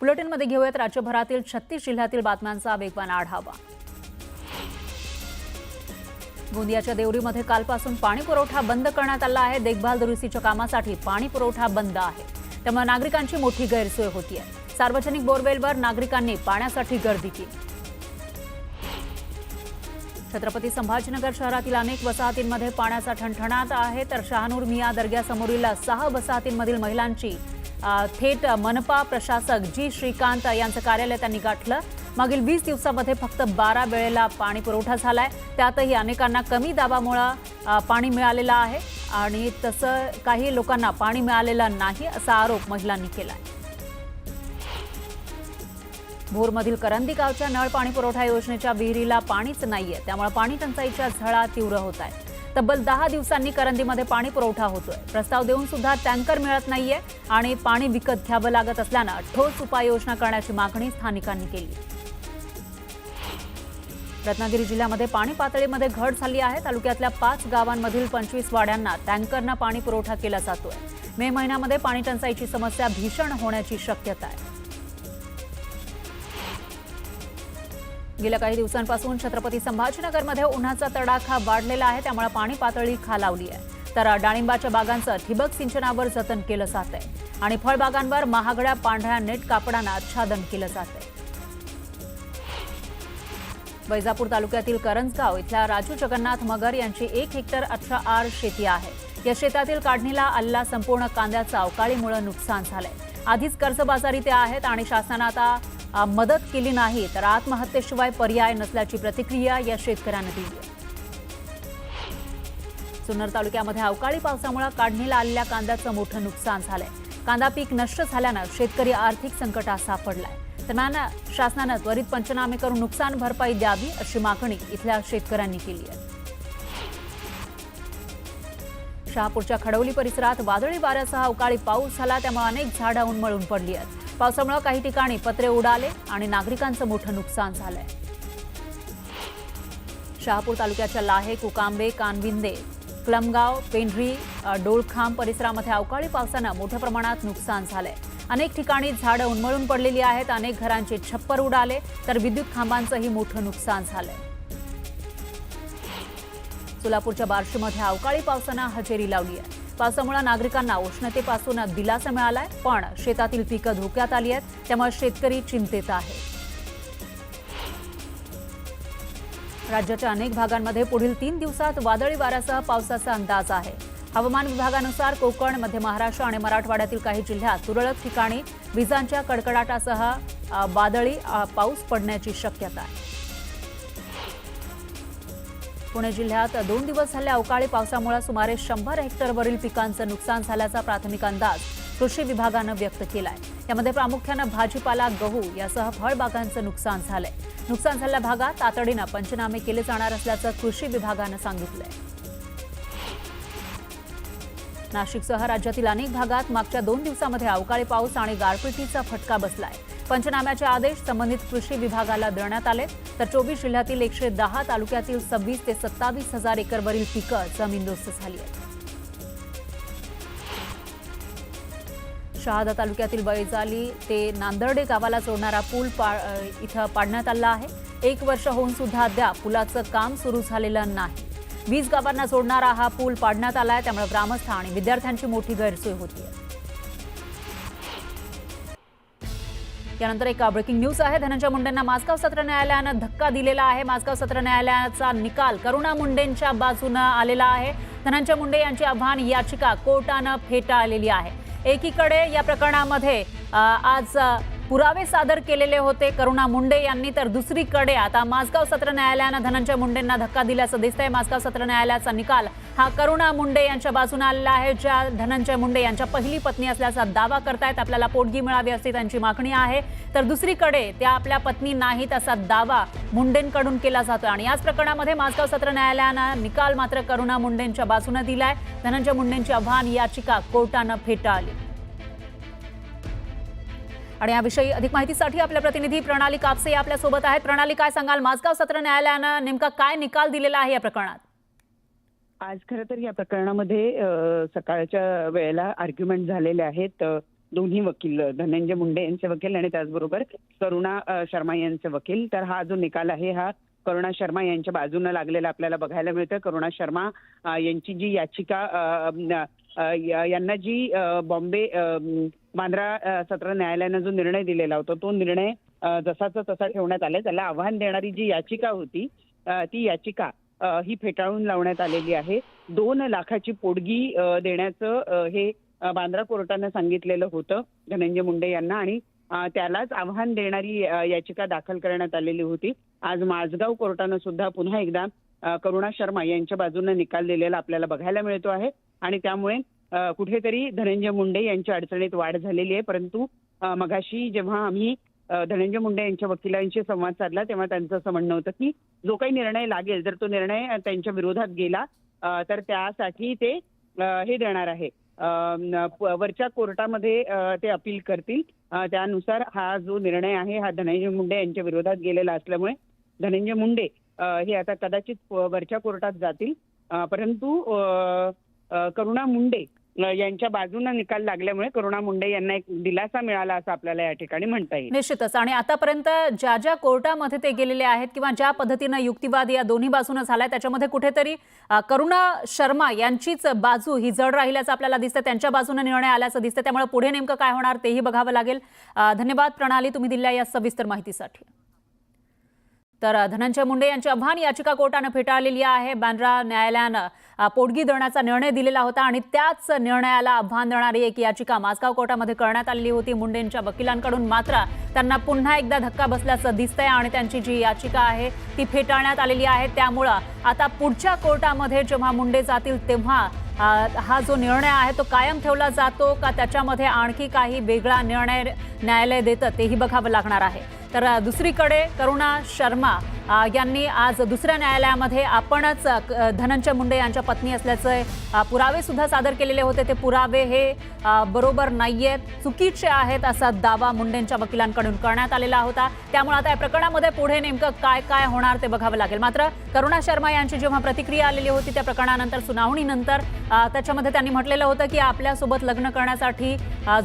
बुलेटिनमध्ये घेऊयात राज्यभरातील 36 जिल्ह्यातील बातम्यांचा वेगवान आढावा। गोंदियाच्या देवरीमध्ये कालपासून पाणी पुरवठा बंद करण्यात आला आहे। देखभाल दुरुस्तीच्या कामासाठी पाणी पुरवठा बंद आहे, त्यामुळे नागरिकांची मोठी गैरसोय होती आहे। सार्वजनिक बोरवेलवर नागरिकांनी पाण्यासाठी गर्दी केली। छत्रपती संभाजीनगर शहरातील अनेक वसाहतींमध्ये पाण्याचा ठणठणाट आहे, तर शहानूर मिया दर्ग्यासमोरील 6 वसाहतींमधील महिलांची थेट मनपा प्रशासक जी श्रीकांत यांचं कार्यालय त्यांनी गाठलं। मागील 20 दिवसांमध्ये फक्त 12 वेळेला पाणी पुरवठा झालाय, त्यातही अनेकांना कमी दाबामुळे पाणी मिळालेलं आहे आणि तसं काही लोकांना पाणी मिळालेलं नाही असा आरोप महिलांनी केलाय। भोरमधील करंदी गावच्या नळ पाणी पुरवठा योजनेच्या विहिरीला पाणीच नाहीये, त्यामुळे पाणी टंचाईच्या झळा तीव्र होत आहेत। तब्बल 10 दिवसांनी करंदीमध्ये पाणी पुरवठा होतोय। प्रस्ताव देऊन सुद्धा टँकर मिळत नाहीये आणि पाणी विकत घ्यावं लागत असल्यानं ठोस उपाययोजना करण्याची मागणी स्थानिकांनी केली। रत्नागिरी जिल्ह्यामध्ये पाणी पातळीमध्ये घट झाली आहे। तालुक्यातल्या 5 गावांमधील 25 वाड्यांना टँकरनं पाणी पुरवठा केला जातोय। मे महिन्यामध्ये पाणी टंचाईची समस्या भीषण होण्याची शक्यता आहे। गेल्या काही दिवसांपासून छत्रपती संभाजीनगरमध्ये उन्हाचा तडाखा वाढलेला आहे, त्यामुळे पाणी पातळी खालावली आहे। तर डाळिंबाच्या बागांचं ठिबक सिंचनावर जतन केलं जात आहे आणि फळबागांवर महागड्या पांढऱ्या नेट कापडानं आच्छादन केलं जात आहे। वैजापूर तालुक्यातील करंजगाव इथल्या राजू जगन्नाथ मगर यांची 1 हेक्टर 18 आर शेती आहे। या शेतातील काढणीला आलेला संपूर्ण कांद्याचं अवकाळीमुळे नुकसान झालंय। आधीच कर्जबाजारी ते आहेत आणि शासनानं आता मदत केली नाही तर आत्महत्येशिवाय पर्याय नसल्याची प्रतिक्रिया या शेतकऱ्यांनी दिली आहे। जुन्नर तालुक्यामध्ये अवकाळी पावसामुळे काढणीला आलेल्या कांद्याचं मोठं नुकसान झालंय। कांदा पीक नष्ट झाल्यानं शेतकरी आर्थिक संकटात सापडलाय। दरम्यान शासनानं त्वरित पंचनामे करून नुकसान भरपाई द्यावी अशी मागणी इथल्या शेतकऱ्यांनी केली आहे। शहापूरच्या खडवली परिसरात वादळी वाऱ्यासह अवकाळी पाऊस झाला, त्यामुळे अनेक झाडं उन्मळून पडली आहेत। पावसामुळे काही ठिकाणी पत्रे उडाले आणि नागरिकांचं मोठं नुकसान झालंय। शहापूर तालुक्याच्या लाहे, कुकांबे, कानविंदे, कलमगाव, पेंढरी, डोळखांब परिसरामध्ये अवकाळी पावसानं मोठ्या प्रमाणात नुकसान झालंय। अनेक ठिकाणी झाडं उन्मळून पडलेली आहेत, अनेक घरांचे छप्पर उडाले तर विद्युत खांबांचंही मोठं नुकसान झालंय। सोलापूरच्या बार्शीमध्ये अवकाळी पावसानं हजेरी लावली आहे। पावसामुळे नागरिकांना उष्णतेपासून दिलासा मिळालाय, पण शेतातील पिकं धोक्यात आली आहेत, त्यामुळे शेतकरी चिंतेत आहे। राज्याच्या अनेक भागांमध्ये पुढील 3 दिवसात वादळी वाऱ्यासह पावसाचा अंदाज आहे। हवामान विभागानुसार कोकण, मध्य महाराष्ट्र आणि मराठवाड्यातील काही जिल्ह्यात तुरळक ठिकाणी विजांच्या कडकडाटासह वादळी पाऊस पडण्याची शक्यता आहे। पुणे जिल्ह्यात 2 दिवस झालेल्या अवकाळी पावसामुळे सुमारे 100 हेक्टरवरील पिकांचं नुकसान झाल्याचा प्राथमिक अंदाज कृषी विभागानं व्यक्त केलाय। यामध्ये प्रामुख्यानं भाजीपाला, गहू यासह फळबागांचं नुकसान झालंय। नुकसान झालेल्या भागात तातडीनं पंचनामे केले जाणार असल्याचं कृषी विभागानं सांगितलंय। नाशिकसह राज्यातील अनेक भागात मागच्या 2 दिवसांमध्ये अवकाळी पाऊस आणि गारपिटीचा फटका बसलाय। पंचनाम्याचे आदेश संबंधित कृषी विभागाला देण्यात आले, तर 24 जिल्ह्यातील 110 तालुक्यातील 26 ते 27 हजार एकरवरील पिकं जमीनदोस्त झाली आहेत। शहादा तालुक्यातील बैजाली ते नांदर्डे गावाला जोडणारा पूल इथं पाडण्यात आला आहे। 1 वर्ष होऊन सुद्धा अद्याप पुलाचं काम सुरू झालेलं नाही। 20 गावांना जोडणारा हा पूल पाडण्यात आलाय, त्यामुळे ग्रामस्थ आणि विद्यार्थ्यांची मोठी गैरसोय होतीये। यानंतर एक ब्रेकिंग न्यूज आहे। धनंजय मुंडेंना माझगाव सत्र न्यायालयानं धक्का दिलेला आहे। माझगाव सत्र न्यायालयाचा निकाल करुणा मुंडेंच्या बाजूने आलेला आहे। धनंजय मुंडे यांची आव्हान याचिका कोर्टानं फेटाळलेली आहे। एकीकडे या प्रकरणामध्ये आज पुरावे सादर केलेले होते करुणा मुंडे यांनी, तर दुसरीकडे आता माझगाव सत्र न्यायालयानं धनंजय मुंडेंना धक्का दिल्याचं दिसतंय। माझगाव सत्र न्यायालयाचा निकाल हा करुणा मुंडे यांच्या बाजूने आलेला आहे, ज्या धनंजय मुंडे यांच्या पहिली पत्नी असल्याचा दावा करतायत। आपल्याला पोटगी मिळावी अशी त्यांची मागणी आहे, तर दुसरीकडे त्या आपल्या पत्नी नाहीत असा दावा मुंडेंकडून केला जातो आणि याच प्रकरणामध्ये माझगाव सत्र न्यायालयानं निकाल मात्र करुणा मुंडेंच्या बाजूने दिलाय। धनंजय मुंडेंची आव्हान याचिका कोर्टानं फेटाळली। आणि याविषयी अधिक माहितीसाठी आपल्या प्रतिनिधी प्रणाली कापसे आपल्या सोबत आहेत। प्रणाली, काय सांगाल, माझगाव सत्र न्यायालयानं नेमका काय निकाल दिलेला आहे या प्रकरणात? आज खरं तर या प्रकरणामध्ये सकाळच्या वेळेला आर्ग्युमेंट झालेले आहेत। दोन्ही वकील धनंजय मुंडे यांचे वकील आणि त्याचबरोबर करुणा शर्मा यांचे वकील. तर हा जो निकाल आहे हा करुणा शर्मा यांच्या बाजूने लागलेला आपल्याला बघायला मिळतं. करुणा शर्मा यांची जी याचिका यांना जी बॉम्बे बांद्रा सत्र न्यायालयानं जो निर्णय दिलेला होता तो निर्णय जसाचा तसा ठेवण्यात आलाय. त्याला आव्हान देणारी जी याचिका होती ती याचिका ही फेटाळून लावण्यात आलेली आहे. 2 लाखाची पोटगी देण्याचं हे बांद्रा कोर्टानं सांगितलेलं होतं धनंजय मुंडे यांना आणि त्यालाच आव्हान देणारी याचिका दाखल करण्यात आलेली होती. आज माझगाव कोर्टानं सुद्धा पुन्हा एकदा करुणा शर्मा यांच्या बाजूने निकाल दिलेला आपल्याला बघायला मिळतो आहे आणि त्यामुळे कुठेतरी धनंजय मुंडे यांच्या अडचणीत वाढ झालेली आहे. परंतु मगाशी जेव्हा आम्ही धनंजय मुंडे यांच्या वकिलांशी संवाद साधला तेव्हा त्यांचं असं म्हणणं होतं की जो काही निर्णय लागेल जर तो निर्णय त्यांच्या विरोधात गेला तर त्यासाठी ते हे देणार आहे वरच्या कोर्टामध्ये ते अपील करतील. त्यानुसार हा जो निर्णय आहे हा धनंजय मुंडे यांच्या विरोधात गेलेला असल्यामुळे धनंजय मुंडे हे आता कदाचित वरच्या कोर्टात जातील. परंतु करुणा मुंडे यांच्या बाजूने निकाल लागल्यामुळे करुणा मुंडे यांना एक दिलासा मिळाला असं आपल्याला या ठिकाणी म्हणता येईल. निश्चितच. आणि आतापर्यंत ज्या ज्या कोर्टामध्ये ते गेलेले आहेत किंवा ज्या पद्धतीने युक्तिवाद या दोन्ही बाजूने झालाय त्याच्यामध्ये कुठेतरी करुणा शर्मा यांचीच बाजू ही जड राहिल्याचं आपल्याला दिसतं, त्यांच्या बाजूने निर्णय आल्याचं दिसतं. त्यामुळे पुढे नेमकं काय होणार तेही बघावं लागेल. धन्यवाद प्रणाली, तुम्ही दिलेल्या या सविस्तर माहितीसाठी. तर धनंजय मुंडे यांची आव्हान याचिका कोर्टाने फेटाळलेली आहे. बांद्रा न्यायालयानं पोटगी देण्याचा निर्णय दिलेला होता आणि त्याच निर्णयाला आव्हान देणारी एक याचिका माझगाव कोर्टामध्ये करण्यात आलेली होती. मुंडेंच्या वकिलांकडून मात्र त्यांना पुन्हा एकदा धक्का बसल्याचं दिसतंय आणि त्यांची जी याचिका आहे ती फेटाळण्यात आलेली आहे. त्यामुळं आता पुढच्या कोर्टामध्ये जेव्हा मुंडे जातील तेव्हा हा जो निर्णय आहे तो कायम ठेवला जातो का त्याच्यामध्ये आणखी काही वेगळा निर्णय न्यायालय देतं तेही बघावं लागणार आहे. तर दुसरीकडे करुणा शर्मा यांनी आज दुसऱ्या न्यायालयामध्ये आपणच धनंजय मुंडे यांच्या पत्नी असल्याचे पुरावे सुद्धा सादर केलेले होते. ते पुरावे हे बरोबर नाहीयेत, चुकीचे आहेत असा दावा मुंडेंच्या वकिलांकडून करण्यात आलेला होता. त्यामुळे आता या प्रकरणामध्ये पुढे नेमकं काय काय होणार ते बघावं लागेल. मात्र करुणा शर्मा यांची जेव्हा प्रतिक्रिया आलेली होती त्या प्रकरणानंतर सुनावणीनंतर त्याच्यामध्ये त्यांनी म्हटलेलं होतं की आपल्यासोबत लग्न करण्यासाठी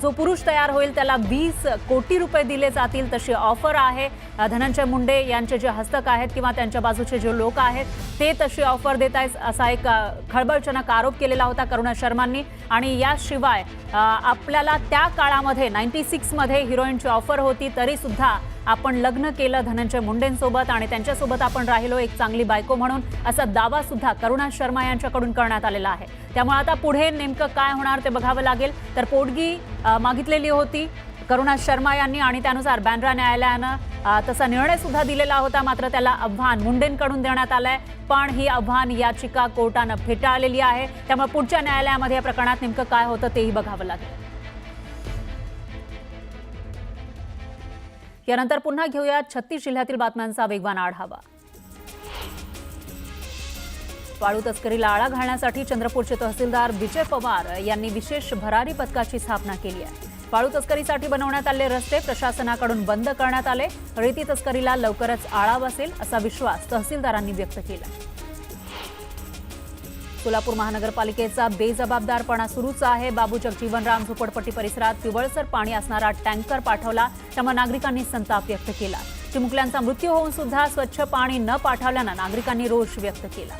जो पुरुष तयार होईल त्याला 20 कोटी रुपये दिले जातील तशी ऑफर आहे. धनंजय मुंडे यांचे जे हस्तक आहेत किंवा त्यांच्या बाजूचे जे लोक आहेत ते तशी ऑफर देत आहेत असा एक खळबळजनक आरोप केलेला होता करुणा शर्मांनी. आणि याशिवाय आपल्याला त्या काळामध्ये 96 मध्ये हिरोईनची ऑफर होती तरी सुद्धा आपण लग्न केलं धनंजय मुंडेंसोबत आणि त्यांच्यासोबत आपण राहिलो एक चांगली बायको म्हणून असा दावा सुद्धा करुणा शर्मा यांच्याकडून करण्यात आलेला आहे. त्यामुळे आता पुढे नेमकं काय होणार ते बघावं लागेल. तर पोटगी मागितलेली होती करुणा शर्मा यांनी आणि त्यानुसार बांद्रा न्यायालयानं तसा निर्णय सुद्धा दिलेला होता. मात्र त्याला आव्हान मुंडेंकडून देण्यात आलंय पण ही आव्हान याचिका कोर्टानं फेटाळलेली आहे. त्यामुळे पुढच्या न्यायालयामध्ये या प्रकरणात नेमकं काय होतं तेही बघावं लागेल. यानंतर पुन्हा घेऊया 36 जिल्ह्यातील बातम्यांचा वेगवान आढावा. वाळू तस्करीला आळा घालण्यासाठी चंद्रपूरचे तहसीलदार विजय पवार यांनी विशेष भरारी पथकाची स्थापना केली आहे. वाळू तस्करीसाठी बनवण्यात आलेले रस्ते प्रशासनाकडून बंद करण्यात आले. रेती तस्करीला लवकरच आळा बसेल असा विश्वास तहसीलदारांनी व्यक्त केला. सोलापूर महानगरपालिकेचा बेजबाबदारपणा सुरूच आहे. बाबू जगजीवनराम झोपडपट्टी परिसरात पिवळसर पाणी असणारा टँकर पाठवला त्यामुळे नागरिकांनी संताप व्यक्त केला. चिमुकल्यांचा मृत्यू होऊन सुद्धा स्वच्छ पाणी न पाठवल्यानं नागरिकांनी रोष व्यक्त केला.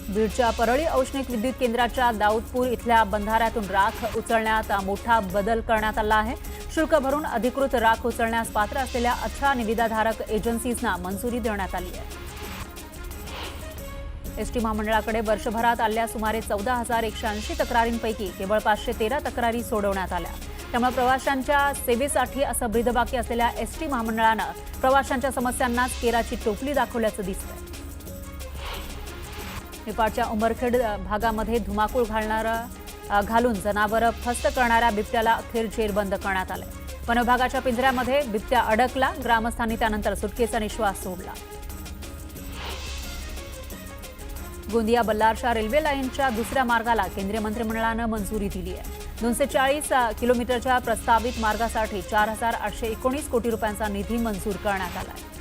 बीडच्या परळी औष्णिक विद्युत केंद्राच्या दाऊदपूर इथल्या बंधाऱ्यातून राख उचलण्यात मोठा बदल करण्यात आला आहे. शुल्क भरून अधिकृत राख उचलण्यास पात्र असलेल्या 18 निविदाधारक एजन्सीजना मंजुरी देण्यात आली आहे. एसटी महामंडळाकडे वर्षभरात आलेल्या सुमारे 14,180 तक्रारींपैकी केवळ 513 तक्रारी सोडवण्यात आल्या. त्यामुळे प्रवाशांच्या सेवेसाठी असं ब्रीदबाकी असलेल्या एसटी महामंडळानं प्रवाशांच्या समस्यांनाच केराची टोपली दाखवल्याचं दिसतंय. निपाडच्या उमरखेड भागामध्ये धुमाकूळ घालून जनावरं फस्त करणाऱ्या बिबट्याला अखेर जेरबंद करण्यात आले. वनविभागाच्या पिंजऱ्यामध्ये बिबट्या अडकला. ग्रामस्थांनी त्यानंतर सुटकेचा निश्वास सोडला. गोंदिया बल्लारच्या रेल्वे लाईनच्या दुसऱ्या मार्गाला केंद्रीय मंत्रिमंडळानं मंजुरी दिली आहे. 240 किलोमीटरच्या प्रस्तावित मार्गासाठी 4,819 कोटी रुपयांचा निधी मंजूर करण्यात आला आहे.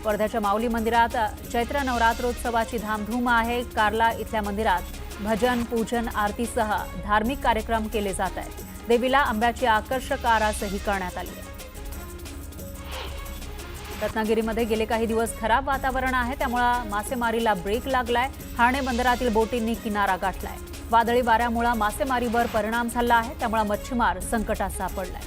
वर्ध्याच्या माऊली मंदिरात चैत्र नवरात्रोत्सवाची धामधूम आहे. कार्ला इथल्या मंदिरात भजन, पूजन, आरतीसह धार्मिक कार्यक्रम केले जात आहेत. देवीला आंब्याची आकर्षक आरासही करण्यात आली आहे. रत्नागिरीमध्ये गेले काही दिवस खराब वातावरण आहे, त्यामुळे मासेमारीला ब्रेक लागलाय. हाणे बंदरातील बोटींनी किनारा गाठलाय. वादळी वाऱ्यामुळे मासेमारीवर परिणाम झाला आहे, त्यामुळे मच्छीमार संकटात सापडलाय.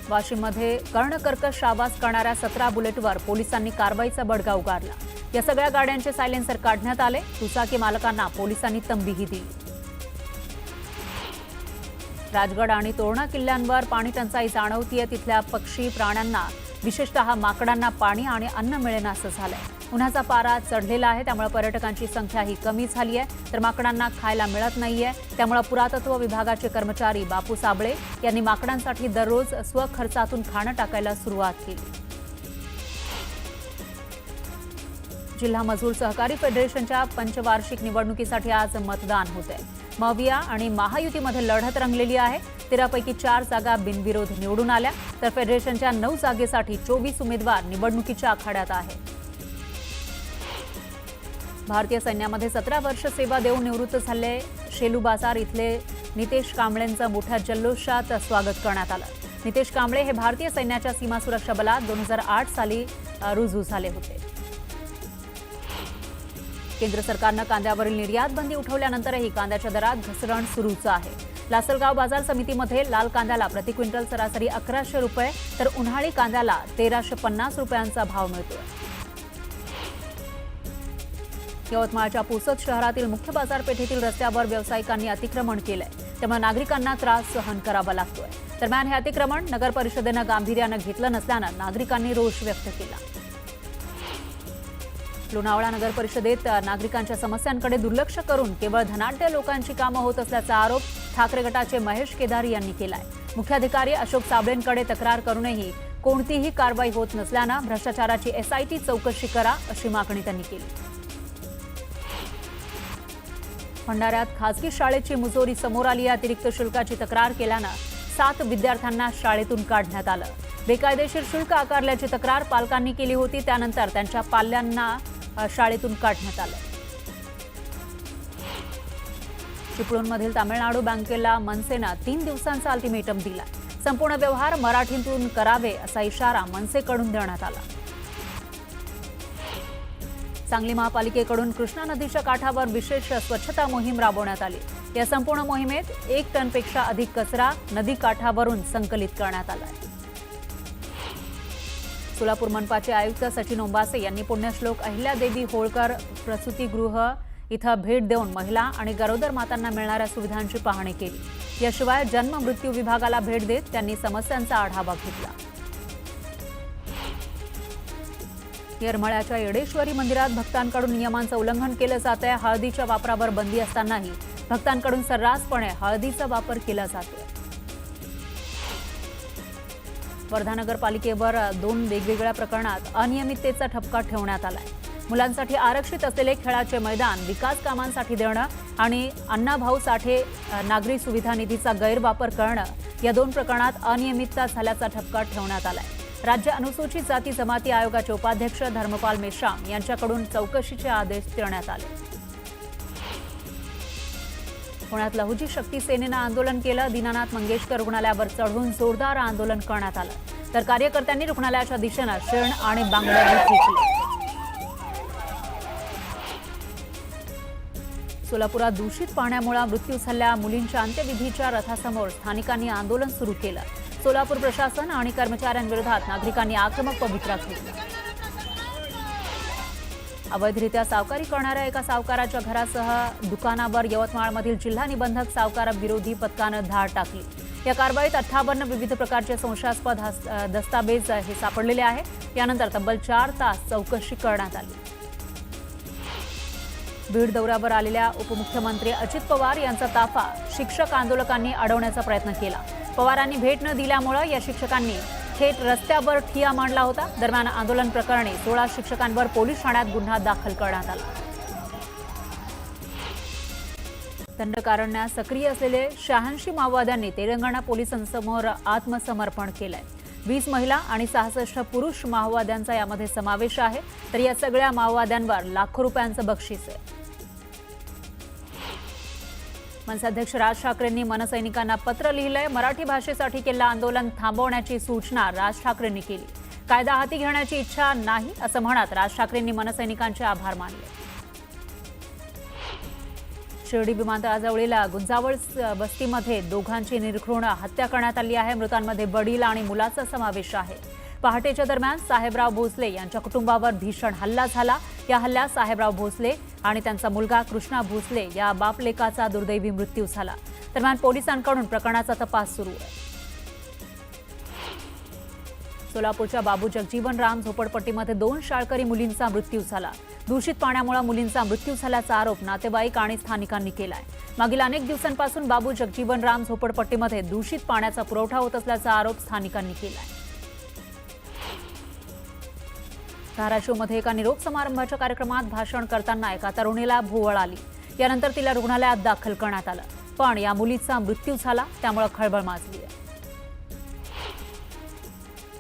वाशिममध्ये कर्णकर्कश आवाज करणाऱ्या 17 बुलेटवर पोलिसांनी कारवाईचा बडगा उगारला. या सगळ्या गाड्यांचे सायलेन्सर काढण्यात आले. दुचाकी मालकांना पोलिसांनी तंबीही दिली. राजगड आणि तोरणा किल्ल्यांवर पाणी टंचाई जाणवतीये. तिथल्या पक्षी प्राण्यांना, विशेषतः माकडांना पाणी आणि अन्न मिळेनासं झालंय. उन्हाचा पारा चढलेला आहे, त्यामुळे पर्यटकांची संख्याही कमी झाली आहे, तर माकडांना खायला मिळत नाहीये. त्यामुळे पुरातत्व विभागाचे कर्मचारी बापू साबळे यांनी माकडांसाठी दररोज स्वखर्चातून खाणं टाकायला सुरुवात केली. जिल्हा मजूर सहकारी फेडरेशनच्या पंचवार्षिक निवडणुकीसाठी आज मतदान होत आहे. मविया आणि महायुतीमध्ये लढत रंगलेली आहे. 13 पैकी 4 जागा बिनविरोध निवडून आल्या, तर फेडरेशनच्या 9 जागेसाठी 24 उमेदवार निवडणुकीच्या आखाड्यात आहेत. भारतीय सैन्यामध्ये 17 वर्ष सेवा देऊन निवृत्त झाले शेलू बाजार इथले नितेश कांबळेंचं मोठ्या जल्लोषात स्वागत करण्यात आलं. नितेश कांबळे हे भारतीय सैन्याच्या सीमा सुरक्षा बलात 2008 साली रुजू झाले होते. केंद्र सरकारनं कांद्यावरील निर्यात बंदी उठवल्यानंतरही कांद्याच्या दरात घसरण सुरूच आहे. लासलगाव बाजार समितीमध्ये लाल कांद्याला प्रति क्विंटल सरासरी 1100 रुपये, तर उन्हाळी कांद्याला 1350 रुपयांचा भाव मिळतोय. यवतमाळच्या पुसद शहरातील मुख्य बाजारपेठेतील रस्त्यावर व्यावसायिकांनी अतिक्रमण केलंय, त्यामुळे नागरिकांना त्रास सहन करावा लागतोय. दरम्यान हे अतिक्रमण नगर परिषदेनं गांभीर्यानं घेतलं नसल्यानं नागरिकांनी रोष व्यक्त केला. लोणावळा नगर परिषदेत नागरिकांच्या समस्यांकडे दुर्लक्ष करून केवळ धनाढ्य लोकांची कामं होत असल्याचा आरोप ठाकरे गटाचे महेश केदारी यांनी केलाय. मुख्याधिकारी अशोक साबळेंकडे तक्रार करूनही कोणतीही कारवाई होत नसल्यानं भ्रष्टाचाराची SIT चौकशी करा अशी मागणी त्यांनी केली. भंडाऱ्यात खासगी शाळेची मुजोरी समोर आली. अतिरिक्त शुल्काची तक्रार केल्यानं 7 विद्यार्थ्यांना शाळेतून काढण्यात आलं. बेकायदेशीर शुल्क आकारल्याची तक्रार पालकांनी केली होती, त्यानंतर त्यांच्या पाल्यांना शाळेतून काढण्यात आलं. चिपळूणमधील तामिळनाडू बँकेला मनसेनं 3 दिवसांचा अल्टिमेटम दिला. संपूर्ण व्यवहार मराठीतून करावे असा इशारा मनसेकडून देण्यात आला. सांगली महापालिकेकडून कृष्णा नदीच्या काठावर विशेष स्वच्छता मोहीम राबवण्यात आली. या संपूर्ण मोहिमेत 1 टनपेक्षा अधिक कचरा नदी काठावरून संकलित करण्यात आला. सोलापूर मनपाचे आयुक्त सचिन ओंबासे यांनी पुण्यश्लोक अहिल्यादेवी होळकर प्रसूतीगृह इथं भेट देऊन महिला आणि गरोदर मातांना मिळणाऱ्या सुविधांची पाहणी केली. याशिवाय जन्म मृत्यू विभागाला भेट देत त्यांनी समस्यांचा आढावा घेतला. येरमाळ्याच्या येडेश्वरी मंदिरात भक्तांकडून नियमांचं उल्लंघन केलं जात आहे. हळदीच्या वापरावर बंदी असतानाही भक्तांकडून सर्रासपणे हळदीचा वापर केला जातोय. वर्धा नगरपालिकेवर 2 वेगवेगळ्या प्रकरणात अनियमिततेचा ठपका ठेवण्यात आलाय. मुलांसाठी आरक्षित असलेले खेळाचे मैदान विकास कामांसाठी देणं आणि अण्णाभाऊ साठे नागरी सुविधा निधीचा गैरवापर करणं या 2 प्रकरणात अनियमितता झाल्याचा ठपका ठेवण्यात आलाय. राज्य अनुसूचित जाती जमाती आयोगाचे उपाध्यक्ष धर्मपाल मेश्राम यांच्याकडून चौकशीचे आदेश देण्यात आले. पुण्यात लहुजी शक्ती सेनेनं आंदोलन केलं. दीनानाथ मंगेशकर रुग्णालयावर चढून जोरदार आंदोलन करण्यात आलं, तर कार्यकर्त्यांनी रुग्णालयाच्या दिशेनं शेण आणि बांगड्या फेकल्या. सोलापुरात दूषित पाण्यामुळे मृत्यू झालेल्या मुलींच्या अंत्यविधीच्या रथासमोर स्थानिकांनी आंदोलन सुरू केलं. सोलापूर प्रशासन आणि कर्मचाऱ्यांविरोधात नागरिकांनी आक्रमक पवित्रा घेतला. अवैधरित्या सावकारी करणाऱ्या एका सावकाराच्या घरासह दुकानावर यवतमाळमधील जिल्हा निबंधक सावकार विरोधी पथकानं धाड टाकली. या कारवाईत 58 विविध प्रकारचे संशयास्पद दस्तावेज हे सापडलेले आहे. यानंतर तब्बल 4 तास चौकशी करण्यात आली. बीड दौऱ्यावर आलेल्या उपमुख्यमंत्री अजित पवार यांचा ताफा शिक्षक आंदोलकांनी अडवण्याचा प्रयत्न केला. पवारांनी भेट न दिल्यामुळे या शिक्षकांनी थेट रस्त्यावर ठिय्या मांडला होता. दरम्यान आंदोलन प्रकरणी 16 शिक्षकांवर पोलीस ठाण्यात गुन्हा दाखल करण्यात आला. दंड कारण्यास सक्रिय असलेले 86 माओवाद्यांनी तेलंगणा पोलिसांसमोर आत्मसमर्पण केलंय. 20 महिला आणि 66 पुरुष माओवाद्यांचा यामध्ये समावेश आहे. तर या सगळ्या माओवाद्यांवर लाखो रुपयांचं बक्षीस आहे. मनसे अध्यक्ष राज ठाकरेंनी मनसैनिकांना पत्र लिहिलंय. मराठी भाषेसाठी केलेलं आंदोलन थांबवण्याची सूचना राज ठाकरेंनी केली. कायदा हाती घेण्याची इच्छा नाही असं म्हणत राज ठाकरेंनी मनसैनिकांचे आभार मानले. शिर्डी विमानतळाजवळील गुंजावळ बस्तीमध्ये दोघांची निर्घृण हत्या करण्यात आली आहे. मृतांमध्ये वडील आणि मुलाचा समावेश आहे. पहाटेच्या दरम्यान साहेबराव भोसले यांच्या कुटुंबावर भीषण हल्ला झाला. या हल्ल्यात साहेबराव भोसले आणि त्यांचा मुलगा कृष्णा भोसले या बापलेकाचा दुर्दैवी मृत्यू झाला. दरम्यान पोलिसांकडून प्रकरणाचा तपास सुरू आहे. सोलापूरच्या बाबू जगजीवन राम झोपडपट्टीमध्ये 2 शाळकरी मुलींचा मृत्यू झाला. दूषित पाण्यामुळे मुलींचा मृत्यू झाल्याचा आरोप नातेवाईक आणि स्थानिकांनी केलाय. मागील अनेक दिवसांपासून बाबू जगजीवन राम झोपडपट्टीमध्ये दूषित पाण्याचा पुरवठा होत असल्याचा आरोप स्थानिकांनी केलाय. धाराशिवमध्ये एका निरोप समारंभाच्या कार्यक्रमात भाषण करताना एका तरुणीला भोवळ आली. यानंतर तिला रुग्णालयात दाखल करण्यात आलं. पण या मुलीचा मृत्यू झाला, त्यामुळे खळबळ माजली आहे.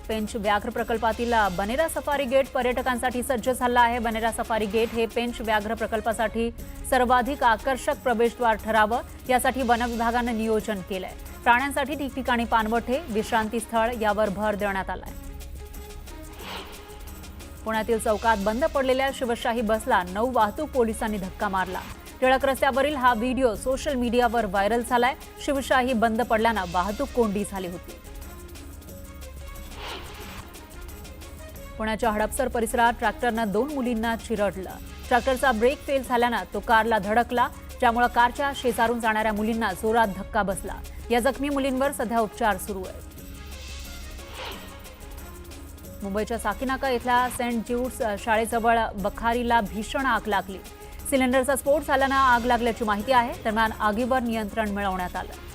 पेंच व्याघ्र प्रकल्पातील बनेरा सफारी गेट पर्यटकांसाठी सज्ज झाला आहे. बनेरा सफारी गेट हे पेंच व्याघ्र प्रकल्पासाठी सर्वाधिक आकर्षक प्रवेशद्वार ठरावं यासाठी वन विभागानं नियोजन केलंय. प्राण्यांसाठी ठिकठिकाणी पाणवठे, विश्रांती स्थळ यावर भर देण्यात आलाय. पुण्यातील चौकात बंद पडलेल्या शिवशाही बसला 9 वाहतूक पोलिसांनी धक्का मारला. टिळक रस्त्यावरील हा व्हिडिओ सोशल मीडियावर व्हायरल झालाय. शिवशाही बंद पडल्यानं वाहतूक कोंडी झाली होती. पुण्याच्या हडपसर परिसरात ट्रॅक्टरनं 2 मुलींना चिरडलं. ट्रॅक्टरचा ब्रेक फेल झाल्यानं तो कारला धडकला, ज्यामुळे कारच्या शेजारून जाणाऱ्या मुलींना जोरात धक्का बसला. या जखमी मुलींवर सध्या उपचार सुरू आहेत. मुंबईच्या साकीनाका इथल्या सेंट ज्यूड्स शाळेजवळ बखारीला भीषण आग लागली. सिलेंडरचा स्फोट झाल्यानं आग लागल्याची माहिती आहे. दरम्यान आगीवर नियंत्रण मिळवण्यात आलं.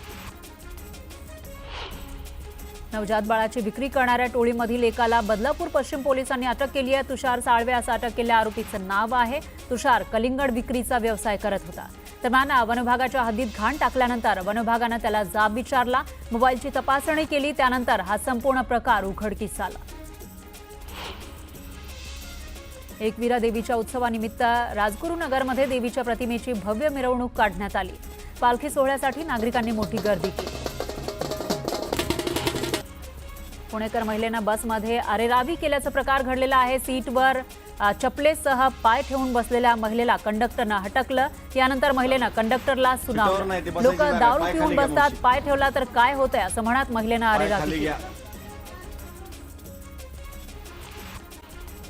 नवजात बाळाची विक्री करणाऱ्या टोळीमधील एकाला बदलापूर पश्चिम पोलिसांनी अटक केली आहे. तुषार साळवे असं अटक केलेल्या आरोपीचं नाव आहे. तुषार कलिंगड विक्रीचा व्यवसाय करत होता. दरम्यान वनविभागाच्या हद्दीत घाण टाकल्यानंतर वनविभागानं त्याला जाब विचारला. मोबाईलची तपासणी केली, त्यानंतर हा संपूर्ण प्रकार उघडकीस आला. एकविरा देवीच्या उत्सवानिमित्त राजगुरुनगरमध्ये देवीच्या प्रतिमेची भव्य मिरवणूक काढण्यात आली. पालखी सोहळ्यासाठी नागरिकांनी मोठी गर्दी केली. पुणेकर महिलेनं बसमध्ये अरेरावी केल्याचा प्रकार घडलेला आहे. सीटवर चपलेसह पाय ठेवून बसलेल्या महिलेला कंडक्टरनं हटकलं. यानंतर महिलेनं कंडक्टरला सुनावलं. लोक दारू पिऊन बसतात, पाय ठेवला तर काय होतंय असं म्हणत महिलेनं अरेरावी केली.